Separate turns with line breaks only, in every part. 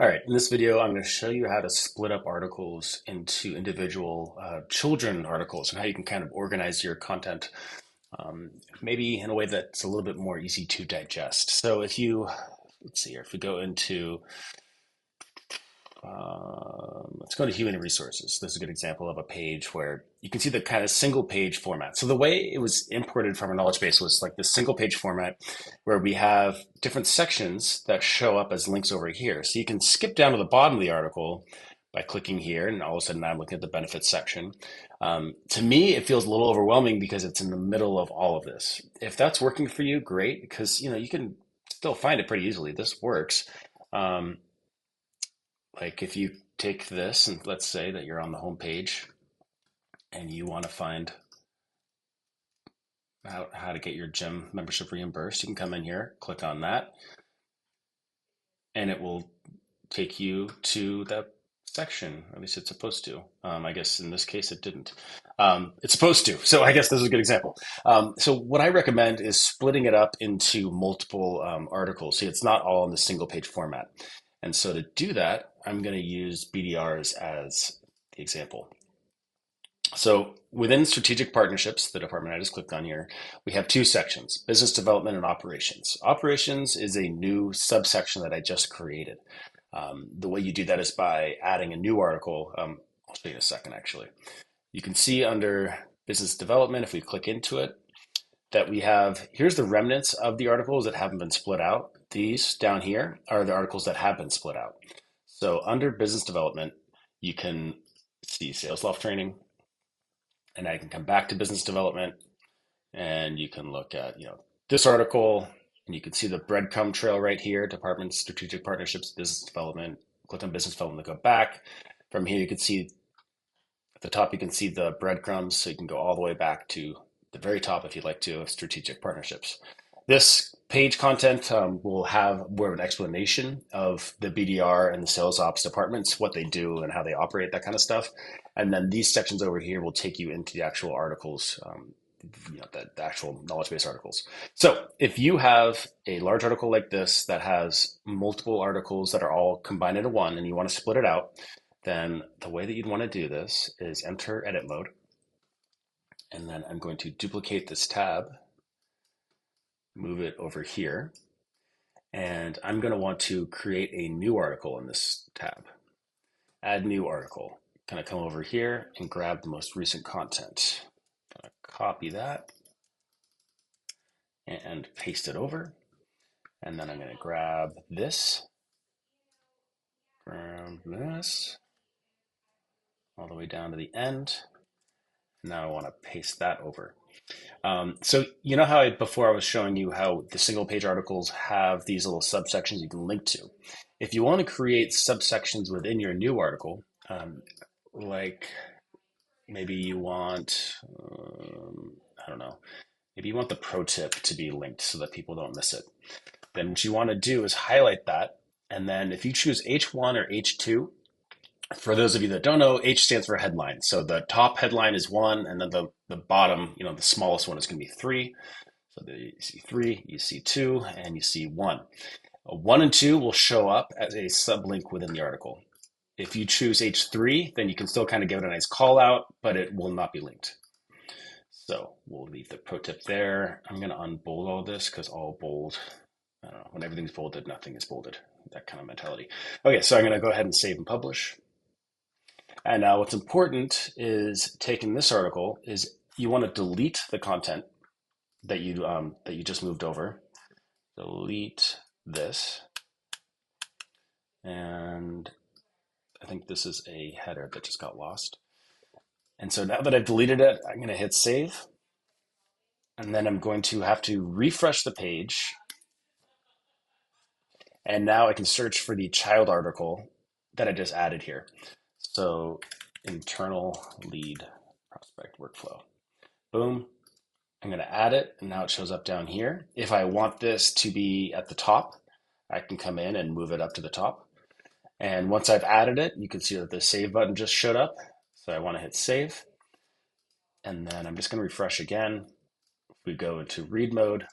All right, in this video, I'm going to show you how to split up articles into individual children articles and how you can kind of organize your content, maybe in a way that's a little bit more easy to digest. So if you, let's see here, if we go into let's go to human resources. This is a good example of a page where you can see the kind of single page format. So the way it was imported from our knowledge base was like the single page format where we have different sections that show up as links over here. So you can skip down to the bottom of the article by clicking here, and all of a sudden I'm looking at the benefits section. To me, it feels a little overwhelming because it's in the middle of all of this. If that's working for you, great, because you can still find it pretty easily. This works. Um, like if you take this and let's say that you're on the home page and you want to find how to get your gym membership reimbursed, you can come in here, click on that, and it will take you to that section. At least it's supposed to. I guess in this case it didn't. It's supposed to. So I guess this is a good example. So what I recommend is splitting it up into multiple articles. See, it's not all in the single page format. And so to do that, I'm going to use BDRs as the example. So within strategic partnerships, the department I just clicked on here, we have two sections, business development and operations. Operations is a new subsection that I just created. The way you do that is by adding a new article. I'll show you in a second, actually. You can see under business development, if we click into it, that we have, here's the remnants of the articles that haven't been split out. These down here are the articles that have been split out. So under business development, you can see sales loft training, and I can come back to business development and you can look at, this article and you can see the breadcrumb trail right here, Department Strategic Partnerships, Business Development. Click on Business Development to go back. From here, you can see at the top, you can see the breadcrumbs. So you can go all the way back to the very top if you'd like to of strategic partnerships. This page content will have more of an explanation of the BDR and the sales ops departments, what they do and how they operate, that kind of stuff. And then these sections over here will take you into the actual articles, the actual knowledge base articles. So if you have a large article like this that has multiple articles that are all combined into one and you want to split it out, then the way that you'd want to do this is enter edit mode. And then I'm going to duplicate this tab, move it over here, and I'm going to want to create a new article in this tab. Add new article. Kind of come over here and grab the most recent content. Gonna copy that and paste it over. And then I'm going to grab this all the way down to the end. Now I want to paste that over. So you know how before I was showing you how the single page articles have these little subsections you can link to. If you want to create subsections within your new article, like maybe you want, I don't know, maybe you want the pro tip to be linked so that people don't miss it. Then what you want to do is highlight that. And then if you choose H1 or H2, for those of you that don't know, H stands for headline. So the top headline is 1, and then the bottom, the smallest one is going to be 3. So you see 3, you see 2, and you see 1. 1 and 2 will show up as a sublink within the article. If you choose H3, then you can still kind of give it a nice call out, but it will not be linked. So we'll leave the pro tip there. I'm going to unbold all this because all bold, I don't know, when everything's bolded, nothing is bolded. That kind of mentality. Okay, so I'm going to go ahead and save and publish. And now what's important is taking this article is you want to delete the content that you just moved over. Delete this. And I think this is a header that just got lost. And so now that I've deleted it, I'm going to hit save. And then I'm going to have to refresh the page. And now I can search for the child article that I just added here. So internal lead prospect workflow. Boom. I'm going to add it, and now it shows up down here. If I want this to be at the top, I can come in and move it up to the top. And once I've added it, you can see that the save button just showed up. So I want to hit save. And then I'm just going to refresh again. If we go into read mode,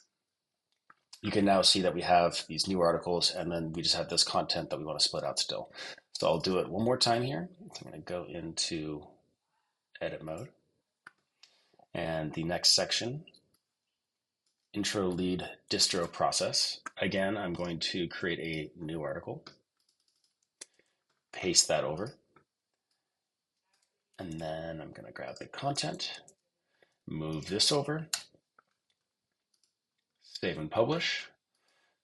you can now see that we have these new articles, and then we just have this content that we want to split out still. So I'll do it one more time here. So I'm going to go into edit mode, and the next section, intro lead distro process. Again, I'm going to create a new article, paste that over, and then I'm going to grab the content, move this over, save and publish,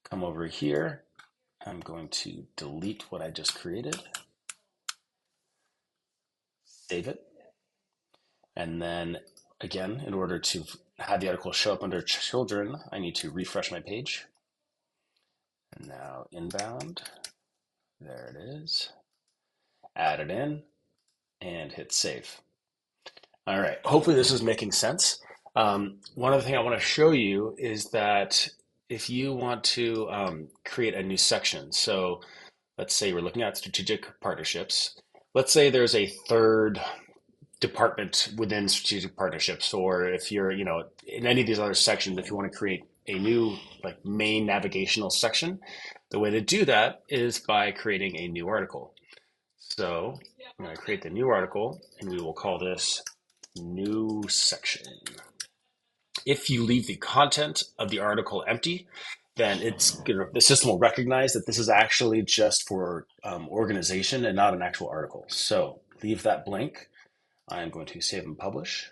come over here. I'm going to delete what I just created, save it, and then again, in order to have the article show up under children, I need to refresh my page. And now inbound, there it is. Add it in and hit save. All right, hopefully this is making sense. One other thing I want to show you is that if you want to create a new section, so let's say we're looking at strategic partnerships. Let's say there's a third department within strategic partnerships, or if you're, in any of these other sections, if you want to create a new like main navigational section, the way to do that is by creating a new article. So I'm going to create the new article, and we will call this new section. If you leave the content of the article empty, then the system will recognize that this is actually just for organization and not an actual article. So leave that blank. I'm going to save and publish.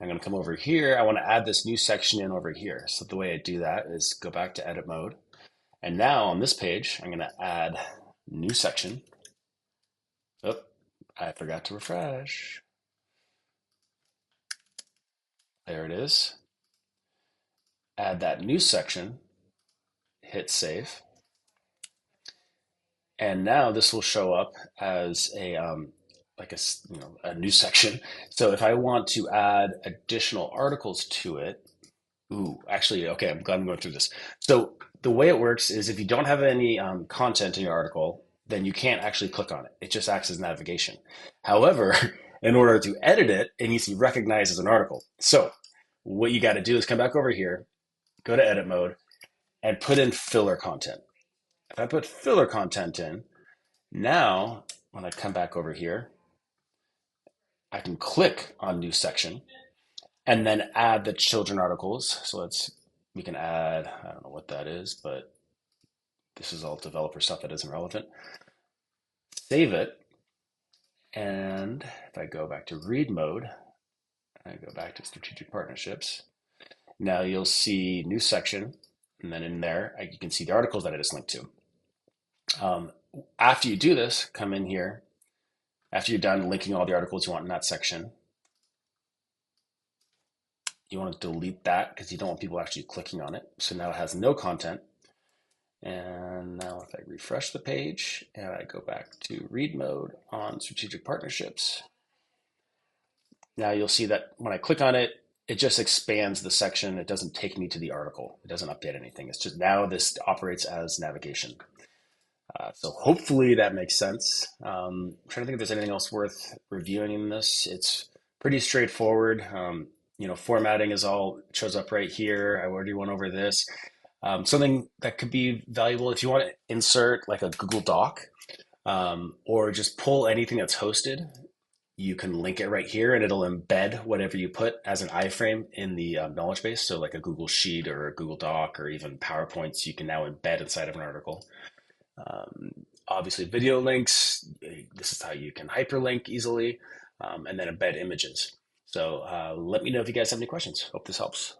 I'm going to come over here. I want to add this new section in over here. So the way I do that is go back to edit mode. And now on this page, I'm going to add new section. Oh, I forgot to refresh. There it is. Add that new section, hit save. And now this will show up as a like a new section. So if I want to add additional articles to it, ooh, actually, okay, I'm glad I'm going through this. So the way it works is if you don't have any content in your article, then you can't actually click on it. It just acts as navigation. However, in order to edit it, it needs to be recognized as an article. So what you got to do is come back over here, go to edit mode, and put in filler content. If I put filler content in, now when I come back over here, I can click on new section and then add the children articles. So we can add, I don't know what that is, but this is all developer stuff that isn't relevant. Save it. And if I go back to read mode, I go back to strategic partnerships. Now you'll see new section. And then in there, you can see the articles that I just linked to. After you do this, come in here. After you're done linking all the articles you want in that section, you want to delete that because you don't want people actually clicking on it. So now it has no content. And now if I refresh the page and I go back to read mode on strategic partnerships, now you'll see that when I click on it, it just expands the section. It doesn't take me to the article. It doesn't update anything. It's just now this operates as navigation. So hopefully that makes sense. I'm trying to think if there's anything else worth reviewing in this. It's pretty straightforward. Formatting is all shows up right here. I already went over this. Something that could be valuable if you want to insert like a Google Doc or just pull anything that's hosted, you can link it right here and it'll embed whatever you put as an iframe in the knowledge base. So like a Google Sheet or a Google Doc or even PowerPoints, you can now embed inside of an article. Obviously, video links, this is how you can hyperlink easily, and then embed images. So let me know if you guys have any questions. Hope this helps.